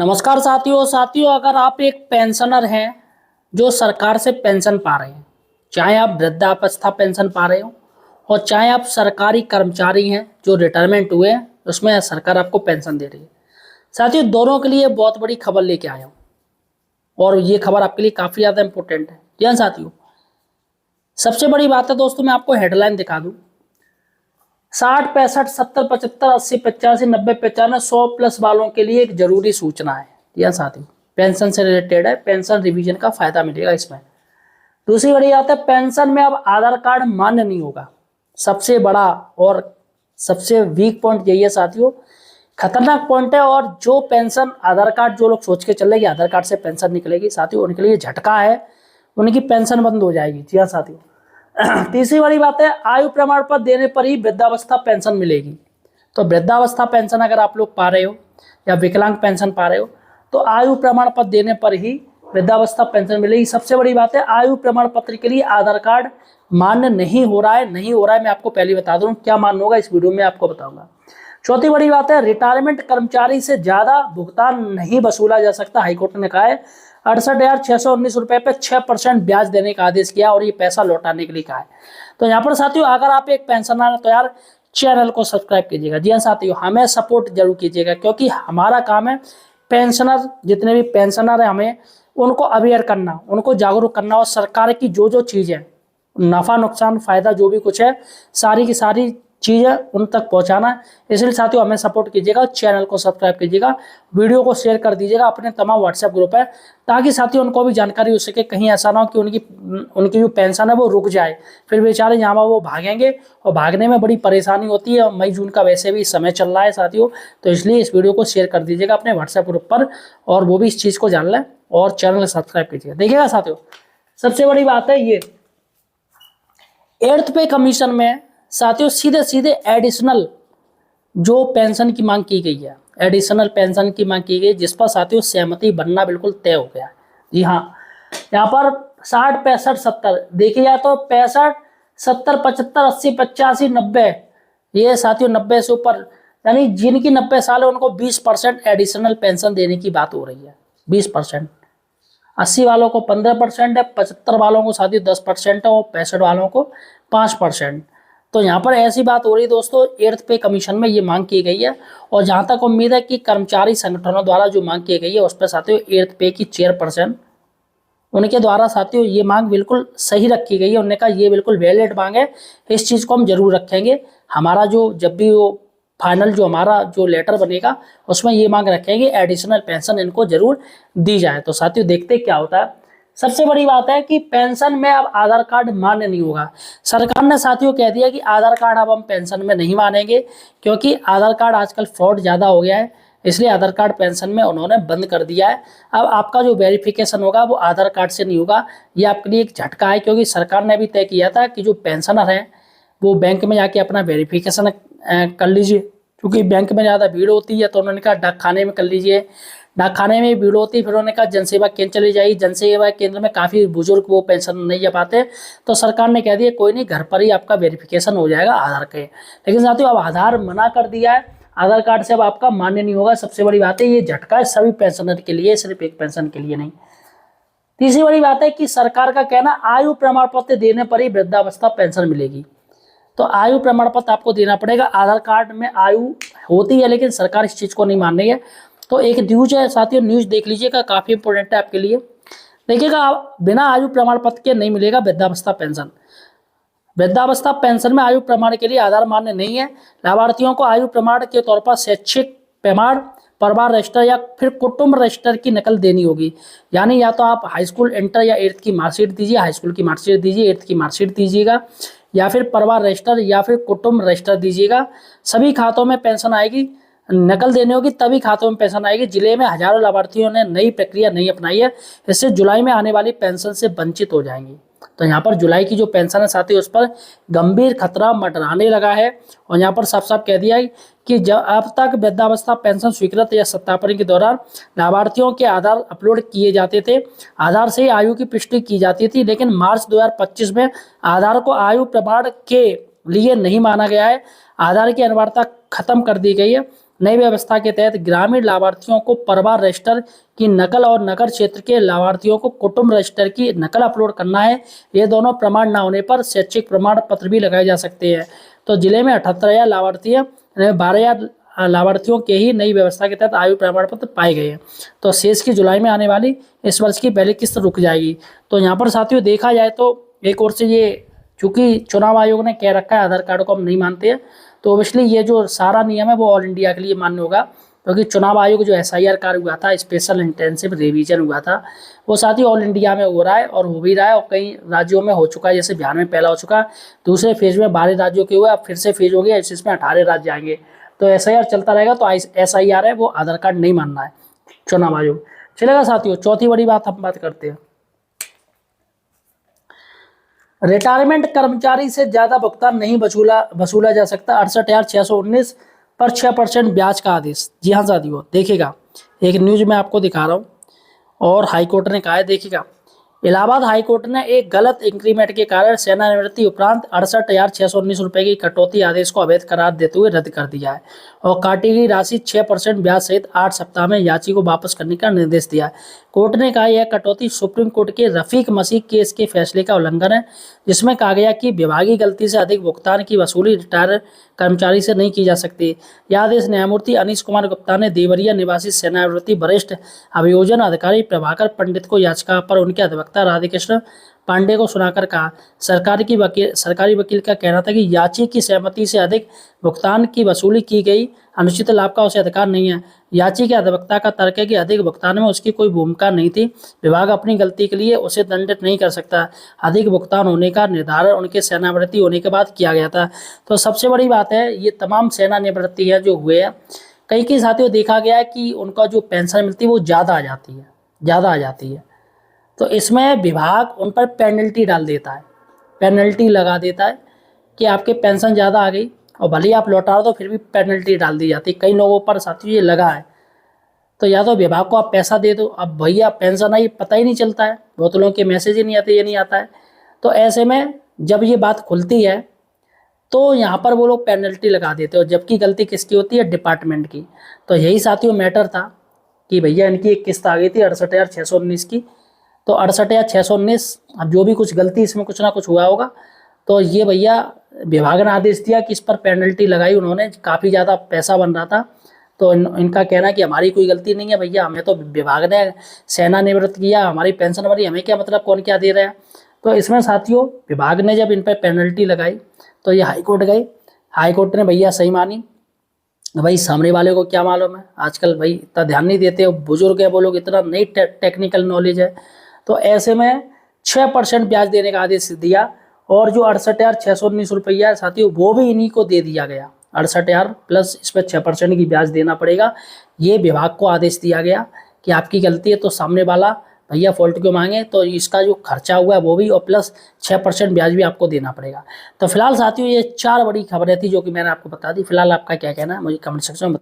नमस्कार साथियों, अगर आप एक पेंशनर हैं जो सरकार से पेंशन पा रहे हैं, चाहे आप वृद्धावस्था पेंशन पा रहे हो और चाहे आप सरकारी कर्मचारी हैं जो रिटायरमेंट हुए हैं, उसमें सरकार आपको पेंशन दे रही है। साथियों, दोनों के लिए बहुत बड़ी खबर लेके आया हूँ और ये खबर आपके लिए काफ़ी ज़्यादा इंपॉर्टेंट है। जी हाँ साथियों, सबसे बड़ी बात है दोस्तों, मैं आपको हेडलाइन दिखा दूँ। 60, 65, 70, 75, 80, 85, 90, 95, 100+ वालों के लिए एक जरूरी सूचना है। यह साथी पेंशन से रिलेटेड है, पेंशन रिवीजन का फायदा मिलेगा इसमें। दूसरी बड़ी बात है, पेंशन में अब आधार कार्ड मान्य नहीं होगा। सबसे बड़ा और सबसे वीक पॉइंट यही है साथियों, खतरनाक पॉइंट है। और जो पेंशन आधार कार्ड, जो लोग सोच के चल रहे कि आधार कार्ड से पेंशन निकलेगी, साथियों उनके लिए झटका है, उनकी पेंशन बंद हो जाएगी। जी हाँ साथियों। तीसरी बड़ी बात है, आयु प्रमाण पत्र देने पर ही वृद्धावस्था पेंशन मिलेगी। तो वृद्धावस्था पेंशन अगर आप लोग पा रहे हो या विकलांग पेंशन पा रहे हो तो आयु प्रमाण पत्र देने पर ही वृद्धावस्था पेंशन मिलेगी। सबसे बड़ी बात है, आयु प्रमाण पत्र के लिए आधार कार्ड मान्य नहीं हो रहा है। मैं आपको पहले बता दूं क्या मान्य होगा, इस वीडियो में आपको बताऊंगा। चौथी बड़ी बात है, रिटायरमेंट कर्मचारी से ज्यादा भुगतान नहीं वसूला जा सकता। हाईकोर्ट ने कहा है 68,619 रुपए पे 6% ब्याज देने का आदेश किया और ये पैसा लौटाने के लिए कहा है। तो यहाँ पर साथियों, अगर आप एक पेंशनर हैं तो यार चैनल को सब्सक्राइब कीजिएगा। जी हाँ साथियों, हमें सपोर्ट जरूर कीजिएगा, क्योंकि हमारा काम है पेंशनर, जितने भी पेंशनर हैं हमें उनको अवेयर करना, उनको जागरूक करना और सरकार की जो जो चीज़ है, नफ़ा नुकसान फायदा जो भी कुछ है, सारी की सारी चीज़ें उन तक पहुंचाना। इसलिए साथियों हमें सपोर्ट कीजिएगा, चैनल को सब्सक्राइब कीजिएगा, वीडियो को शेयर कर दीजिएगा अपने तमाम व्हाट्सएप ग्रुप है, ताकि साथियों उनको भी जानकारी हो सके। कहीं ऐसा ना हो कि उनकी जो पेंशन है वो रुक जाए, फिर बेचारे यहाँ वो भागेंगे और भागने में बड़ी परेशानी होती है। मई जून का वैसे भी समय चल रहा है साथियों, तो इसलिए इस वीडियो को शेयर कर दीजिएगा अपने व्हाट्सएप ग्रुप पर, और वो भी इस चीज़ को जान लें और चैनल सब्सक्राइब कीजिएगा। देखिएगा साथियों, सबसे बड़ी बात है ये 8th पे कमीशन में साथियों सीधे सीधे एडिशनल जो पेंशन की मांग की गई है, एडिशनल पेंशन की मांग की गई, जिस पर साथियों सहमति बनना बिल्कुल तय हो गया है। जी हाँ, यहाँ पर 60, 65, 70 देखिए जाए तो 65, 70, 75, 80, 85, 90, ये साथियों 90 से ऊपर, यानी जिनकी 90 साल है उनको 20% एडिशनल पेंशन देने की बात हो रही है। 20%, 80 वालों को 15% है, 75 वालों को साथियों 10% है और 65 वालों को 5%। तो यहाँ पर ऐसी बात हो रही है दोस्तों, 8th पे कमीशन में ये मांग की गई है। और जहाँ तक उम्मीद है कि कर्मचारी संगठनों द्वारा जो मांग की गई है उस पर साथियों 8th पे की चेयरपर्सन, उनके द्वारा साथियों ये मांग बिल्कुल सही रखी गई है। उन्होंने कहा ये बिल्कुल वैलिड मांग है, इस चीज़ को हम जरूर रखेंगे। हमारा जो जब भी वो फाइनल जो हमारा जो लेटर बनेगा उसमें ये मांग रखेंगे एडिशनल पेंशन इनको जरूर दी जाए। तो साथियों देखते क्या होता है। सबसे बड़ी बात है कि पेंशन में अब आधार कार्ड मान्य नहीं होगा। सरकार ने साथियों कह दिया कि आधार कार्ड अब हम पेंशन में नहीं मानेंगे, क्योंकि आधार कार्ड आजकल फ्रॉड ज़्यादा हो गया है, इसलिए आधार कार्ड पेंशन में उन्होंने बंद कर दिया है। अब आपका जो वेरिफिकेशन होगा वो आधार कार्ड से नहीं होगा। ये आपके लिए एक झटका है, क्योंकि सरकार ने अभी तय किया था कि जो पेंशनर हैं वो बैंक में जाके अपना वेरिफिकेशन कर लीजिए, क्योंकि बैंक में ज़्यादा भीड़ होती है। तो उन्होंने कहा डाक खाने में कर लीजिए, डाक खाने में भीड़ होती है। फिर उन्होंने कहा जनसेवा केंद्र चली जाइए, जनसेवा केंद्र में काफ़ी बुजुर्ग वो पेंशन नहीं ले पाते, तो सरकार ने कह दिया कोई नहीं, घर पर ही आपका वेरिफिकेशन हो जाएगा आधार के। लेकिन साथियों अब आधार मना कर दिया है, आधार कार्ड से अब आपका मान्य नहीं होगा। सबसे बड़ी बात है ये झटका है सभी पेंशनर के लिए, सिर्फ एक पेंशन के लिए नहीं। तीसरी बड़ी बात है कि सरकार का कहना आयु प्रमाण पत्र देने पर ही वृद्धावस्था पेंशन मिलेगी। तो आयु प्रमाण पत्र आपको देना पड़ेगा। आधार कार्ड में आयु होती है, लेकिन सरकार इस चीज़ को नहीं मान रही है। तो एक न्यूज है साथियों, न्यूज देख लीजिएगा, काफ़ी इंपॉर्टेंट है आपके लिए। देखिएगा, बिना आयु प्रमाण पत्र के नहीं मिलेगा वृद्धावस्था पेंशन। वृद्धावस्था पेंशन में आयु प्रमाण के लिए आधार मान्य नहीं है। लाभार्थियों को आयु प्रमाण के तौर पर शैक्षिक प्रमाण, परिवार रजिस्टर या फिर कुटुंब रजिस्टर की नकल देनी होगी। यानी या तो आप हाई स्कूल इंटर या 8th की मार्कशीट दीजिए, हाई स्कूल की मार्कशीट दीजिए, 8th की मार्कशीट दीजिएगा, या फिर परिवार रजिस्टर या फिर कुटुंब रजिस्टर दीजिएगा। सभी खातों में पेंशन आएगी, नकल देनी होगी, तभी खातों में पेंशन आएगी। जिले में हजारों लाभार्थियों ने नई प्रक्रिया नहीं अपनाई है, इससे जुलाई में आने वाली पेंशन से वंचित हो जाएंगी। तो यहाँ पर जुलाई की जो पेंशन है साथी, उस पर गंभीर खतरा मंडराने लगा है। और यहाँ पर साफ साफ कह दिया है कि जब अब तक वृद्धावस्था पेंशन स्वीकृत या सत्यापन के दौरान लाभार्थियों के आधार अपलोड किए जाते थे, आधार से ही आयु की पुष्टि की जाती थी। लेकिन मार्च 2025 में आधार को आयु प्रमाण के लिए नहीं माना गया है, आधार की अनिवार्यता खत्म कर दी गई है। नई व्यवस्था के तहत ग्रामीण लाभार्थियों को परिवार रजिस्टर की नकल और नगर क्षेत्र के लाभार्थियों को कुटुंब रजिस्टर की नकल अपलोड करना है। ये दोनों प्रमाण न होने पर शैक्षिक प्रमाण पत्र भी लगाए जा सकते हैं। तो जिले में 78,000 लाभार्थी हैं, 12,000 लाभार्थियों के ही नई व्यवस्था के तहत आयु प्रमाण पत्र पाए गए हैं। तो शेष की जुलाई में आने वाली इस वर्ष की पहली किस्त रुक जाएगी। तो यहाँ पर साथियों देखा जाए तो एक ओर से ये चूंकि चुनाव आयोग ने कह रखा है आधार कार्ड को हम नहीं मानते हैं, तो ऑब्वियसली ये जो सारा नियम है वो ऑल इंडिया के लिए मान्य होगा, क्योंकि चुनाव आयोग जो SIR कार्य हुआ था, स्पेशल इंटेंसिव रिवीजन हुआ था, वो साथ ही ऑल इंडिया में हो रहा है और हो भी रहा है और कई राज्यों में हो चुका है। जैसे बिहार में पहला हो चुका है, दूसरे फेज में 12 राज्यों के हुए, अब फिर से फेज हो गया, इसमें 18 राज्य आएंगे। तो SIR चलता रहेगा। तो SIR है वो आधार कार्ड नहीं मानना है चुनाव आयोग। चलेगा साथियों, चौथी बड़ी बात हम बात करते हैं। रिटायरमेंट कर्मचारी से ज्यादा भुगतान नहीं वसूला जा सकता। 68,619 पर 6% ब्याज का आदेश। जी हाँ साथियों, देखिएगा एक न्यूज में आपको दिखा रहा हूँ और हाईकोर्ट ने कहा है, देखिएगा इलाहाबाद हाईकोर्ट ने एक गलत इंक्रीमेंट के कारण सेवानिवृत्ति उपरांत 68,619 रुपये की कटौती आदेश को अवैध करार देते हुए रद्द कर दिया है और काटी गई राशि 6% ब्याज सहित 8 सप्ताह में याची को वापस करने का निर्देश दिया है। कोर्ट ने कहा यह कटौती सुप्रीम कोर्ट के रफीक मसीह केस के फैसले का उल्लंघन है, जिसमें कहा गया कि विभागीय गलती से अधिक भुगतान की वसूली रिटायर कर्मचारी से नहीं की जा सकती। यह आदेश न्यायमूर्ति अनीश कुमार गुप्ता ने देवरिया निवासी सेवानिवृत्ति वरिष्ठ अभियोजन अधिकारी प्रभाकर पंडित को याचिका पर उनके अधिवक्ता राधाकृष्ण पांडे को सुनाकर कहा। सरकारी वकील का कहना था कि याची की सहमति से अधिक भुगतान की वसूली की गई अनुचित लाभ का उसे अधिकार नहीं है। याची के अधिवक्ता का तर्क है कि अधिक भुगतान में उसकी कोई भूमिका नहीं थी, विभाग अपनी गलती के लिए उसे दंडित नहीं कर सकता। अधिक भुगतान होने का निर्धारण उनके सेवानिवृत्ति होने के बाद किया गया था। तो सबसे बड़ी बात है, ये तमाम सेवानिवृत्ति है जो हुए हैं, कई साथियों देखा गया है कि उनका जो पेंशन मिलती है वो ज़्यादा आ जाती है। तो इसमें विभाग उन पर पेनल्टी डाल देता है, पेनल्टी लगा देता है कि आपके पेंशन ज़्यादा आ गई और भले ही आप लौटा दो फिर भी पेनल्टी डाल दी जाती है। कई लोगों पर साथियों ये लगा है। तो या तो विभाग को आप पैसा दे दो, अब भैया पेंशन आई पता ही नहीं चलता है, बहुत लोगों के मैसेज ही नहीं आते, ये नहीं आता है। तो ऐसे में जब ये बात खुलती है तो यहाँ पर वो लोग पेनल्टी लगा देते हो, जबकि गलती किसकी होती है? डिपार्टमेंट की। तो यही साथियों मैटर था कि भैया इनकी एक किस्त आ गई थी 68,619 की, तो 68,619, अब जो भी कुछ गलती इसमें कुछ ना कुछ हुआ होगा, तो ये भैया विभाग ने आदेश दिया कि इस पर पेनल्टी लगाई उन्होंने, काफ़ी ज़्यादा पैसा बन रहा था। तो इनका कहना कि हमारी कोई गलती नहीं है भैया, हमें तो विभाग ने सेवानिवृत्त किया, हमारी पेंशन भरी, हमें क्या मतलब कौन क्या दे रहा है। तो इसमें साथियों विभाग ने जब इन पर पेनल्टी लगाई तो ये हाईकोर्ट गए, हाईकोर्ट ने भैया सही मानी। भाई सामने वाले को क्या मालूम है, आजकल भाई इतना ध्यान नहीं देते, बुजुर्ग है वो लोग, इतना नहीं टेक्निकल नॉलेज है। तो ऐसे में 6% ब्याज देने का आदेश दिया और जो 68,619 रुपया साथियों वो भी इन्हीं को दे दिया गया। 68,000 प्लस इस पर 6% की ब्याज देना पड़ेगा। ये विभाग को आदेश दिया गया कि आपकी गलती है तो सामने वाला भैया फॉल्ट क्यों मांगे, तो इसका जो खर्चा हुआ है वो भी और प्लस 6% ब्याज भी आपको देना पड़ेगा। तो फिलहाल साथियों ये 4 बड़ी खबरें थी जो कि मैंने आपको बता दी। फिलहाल आपका क्या कहना है मुझे कमेंट सेक्शन में